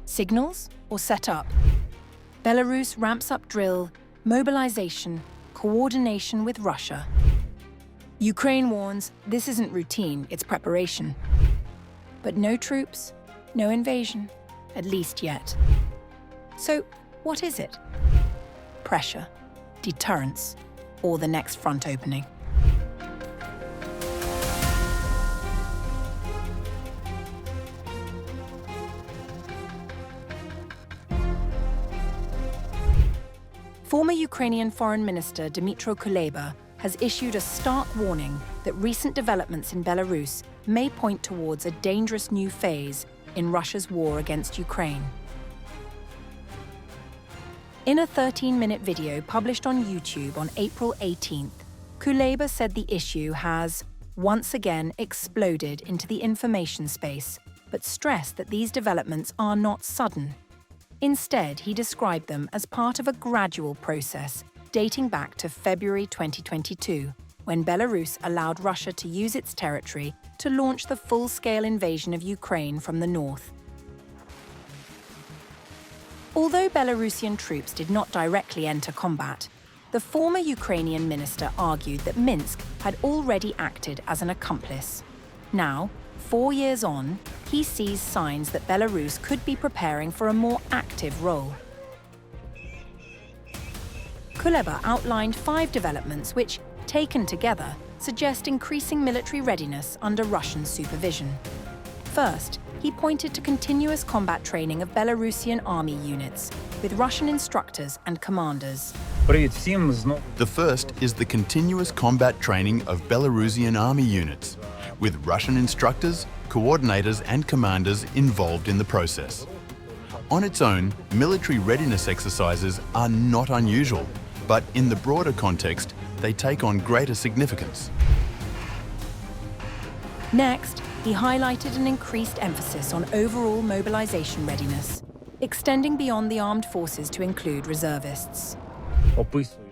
Signals or set up? Belarus ramps up drill, mobilization, coordination with Russia. Ukraine warns this isn't routine, it's preparation. But no troops, no invasion, at least yet. So what is it? Pressure, deterrence, or the next front opening? Former Ukrainian Foreign Minister Dmytro Kuleba has issued a stark warning that recent developments in Belarus may point towards a dangerous new phase in Russia's war against Ukraine. In a 13-minute video published on YouTube on April 18th, Kuleba said the issue has once again exploded into the information space, but stressed that these developments are not sudden. Instead, he described them as part of a gradual process dating back to February 2022, when Belarus allowed Russia to use its territory to launch the full-scale invasion of Ukraine from the north. Although Belarusian troops did not directly enter combat, the former Ukrainian minister argued that Minsk had already acted as an accomplice. Now, 4 years on, he sees signs that Belarus could be preparing for a more active role. Kuleba outlined 5 developments which, taken together, suggest increasing military readiness under Russian supervision. First, he pointed to continuous combat training of Belarusian army units, with Russian instructors and commanders. The first is the continuous combat training of Belarusian army units, with Russian instructors, coordinators and commanders involved in the process. On its own, military readiness exercises are not unusual, but in the broader context, they take on greater significance. Next, he highlighted an increased emphasis on overall mobilization readiness, extending beyond the armed forces to include reservists.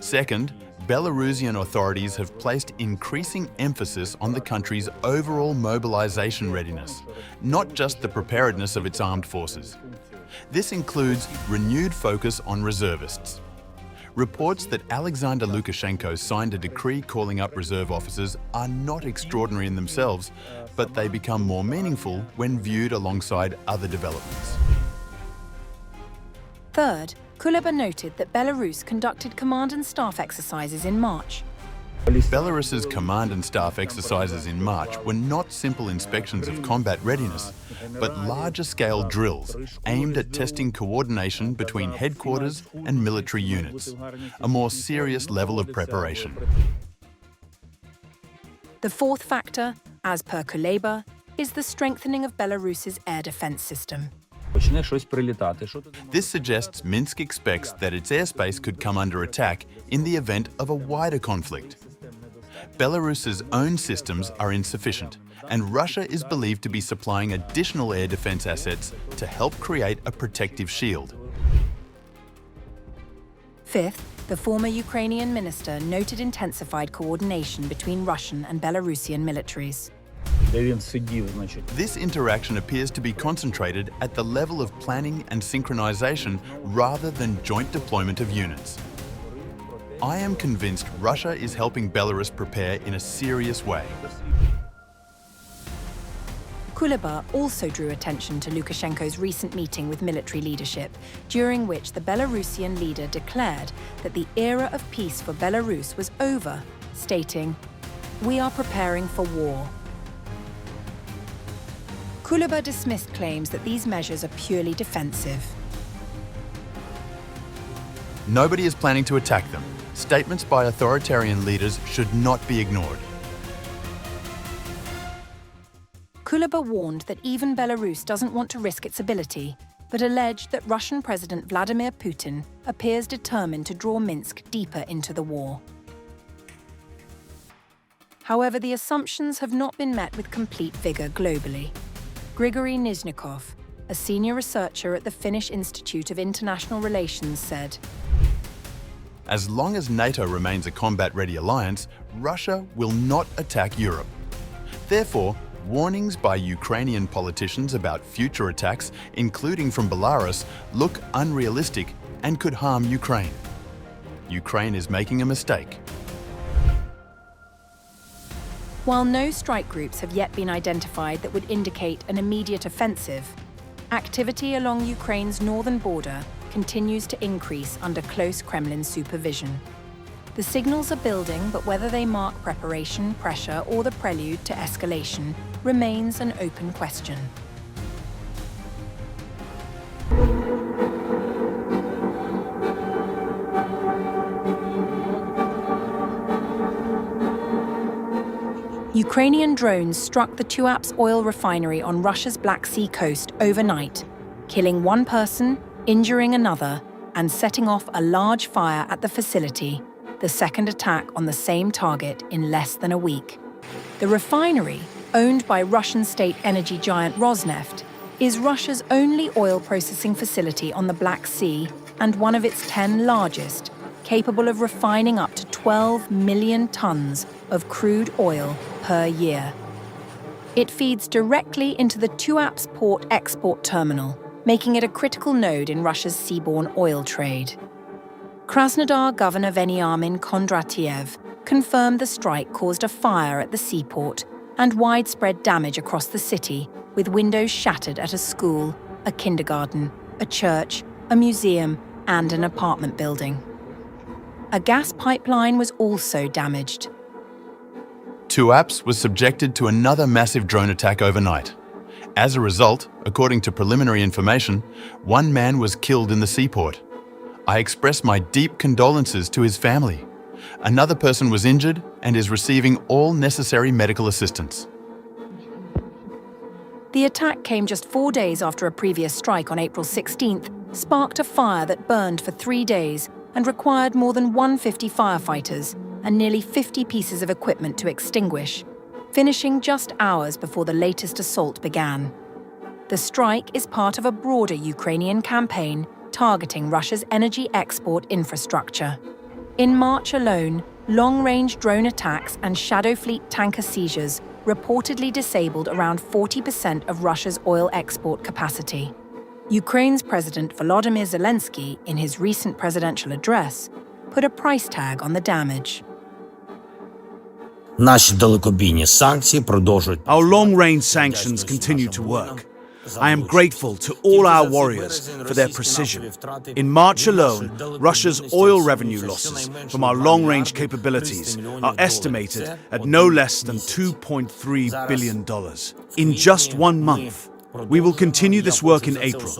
Second, Belarusian authorities have placed increasing emphasis on the country's overall mobilization readiness, not just the preparedness of its armed forces. This includes renewed focus on reservists. Reports that Alexander Lukashenko signed a decree calling up reserve officers are not extraordinary in themselves, but they become more meaningful when viewed alongside other developments. Third, Kuleba noted that Belarus conducted command and staff exercises in March. Belarus's command and staff exercises in March were not simple inspections of combat readiness, but larger-scale drills aimed at testing coordination between headquarters and military units, a more serious level of preparation. The fourth factor, as per Kuleba, is the strengthening of Belarus's air defense system. This suggests Minsk expects that its airspace could come under attack in the event of a wider conflict. Belarus's own systems are insufficient, and Russia is believed to be supplying additional air defense assets to help create a protective shield. Fifth, the former Ukrainian minister noted intensified coordination between Russian and Belarusian militaries. This interaction appears to be concentrated at the level of planning and synchronization rather than joint deployment of units. I am convinced Russia is helping Belarus prepare in a serious way. Kuleba also drew attention to Lukashenko's recent meeting with military leadership, during which the Belarusian leader declared that the era of peace for Belarus was over, stating, "We are preparing for war." Kuleba dismissed claims that these measures are purely defensive. Nobody is planning to attack them. Statements by authoritarian leaders should not be ignored. Kuleba warned that even Belarus doesn't want to risk its ability, but alleged that Russian President Vladimir Putin appears determined to draw Minsk deeper into the war. However, the assumptions have not been met with complete vigor globally. Grigory Nizhnikov, a senior researcher at the Finnish Institute of International Relations, said, As long as NATO remains a combat-ready alliance, Russia will not attack Europe. Therefore, warnings by Ukrainian politicians about future attacks, including from Belarus, look unrealistic and could harm Ukraine. Ukraine is making a mistake. While no strike groups have yet been identified that would indicate an immediate offensive, activity along Ukraine's northern border continues to increase under close Kremlin supervision. The signals are building, but whether they mark preparation, pressure, or the prelude to escalation remains an open question. Ukrainian drones struck the Tuapse oil refinery on Russia's Black Sea coast overnight, killing one person, injuring another, and setting off a large fire at the facility, the second attack on the same target in less than a week. The refinery, owned by Russian state energy giant Rosneft, is Russia's only oil processing facility on the Black Sea and one of its 10 largest, capable of refining up to 12 million tons of crude oil per year. It feeds directly into the Tuapse port export terminal, making it a critical node in Russia's seaborne oil trade. Krasnodar Governor Veniamin Kondratiev confirmed the strike caused a fire at the seaport and widespread damage across the city, with windows shattered at a school, a kindergarten, a church, a museum, and an apartment building. A gas pipeline was also damaged. Tuapse was subjected to another massive drone attack overnight. As a result, according to preliminary information, one man was killed in the seaport. I express my deep condolences to his family. Another person was injured and is receiving all necessary medical assistance. The attack came just 4 days after a previous strike on April 16th sparked a fire that burned for 3 days and required more than 150 firefighters and nearly 50 pieces of equipment to extinguish, finishing just hours before the latest assault began. The strike is part of a broader Ukrainian campaign targeting Russia's energy export infrastructure. In March alone, long-range drone attacks and Shadow Fleet tanker seizures reportedly disabled around 40% of Russia's oil export capacity. Ukraine's President Volodymyr Zelensky, in his recent presidential address, put a price tag on the damage. Our long-range sanctions continue to work. I am grateful to all our warriors for their precision. In March alone, Russia's oil revenue losses from our long-range capabilities are estimated at no less than $2.3 billion. In just 1 month, we will continue this work in April.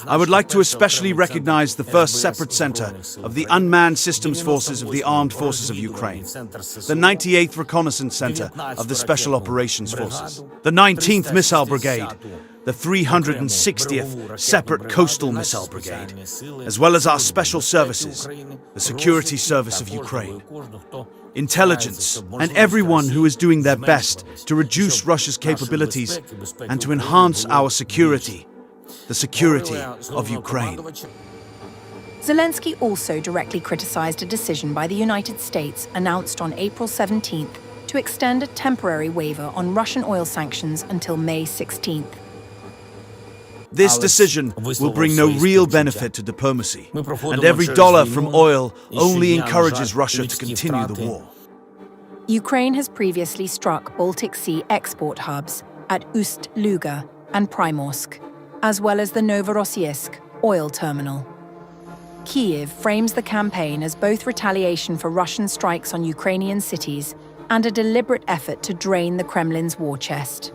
I would like to especially recognize the first separate center of the Unmanned Systems Forces of the Armed Forces of Ukraine, the 98th Reconnaissance Center of the Special Operations Forces, the 19th Missile Brigade, the 360th Separate Coastal Missile Brigade, as well as our special services, the Security Service of Ukraine, intelligence, and everyone who is doing their best to reduce Russia's capabilities and to enhance our security, the security of Ukraine. Zelensky also directly criticized a decision by the United States announced on April 17th to extend a temporary waiver on Russian oil sanctions until May 16th. This decision will bring no real benefit to diplomacy, and every dollar from oil only encourages Russia to continue the war. Ukraine has previously struck Baltic Sea export hubs at Ust-Luga and Primorsk, as well as the Novorossiysk oil terminal. Kyiv frames the campaign as both retaliation for Russian strikes on Ukrainian cities and a deliberate effort to drain the Kremlin's war chest.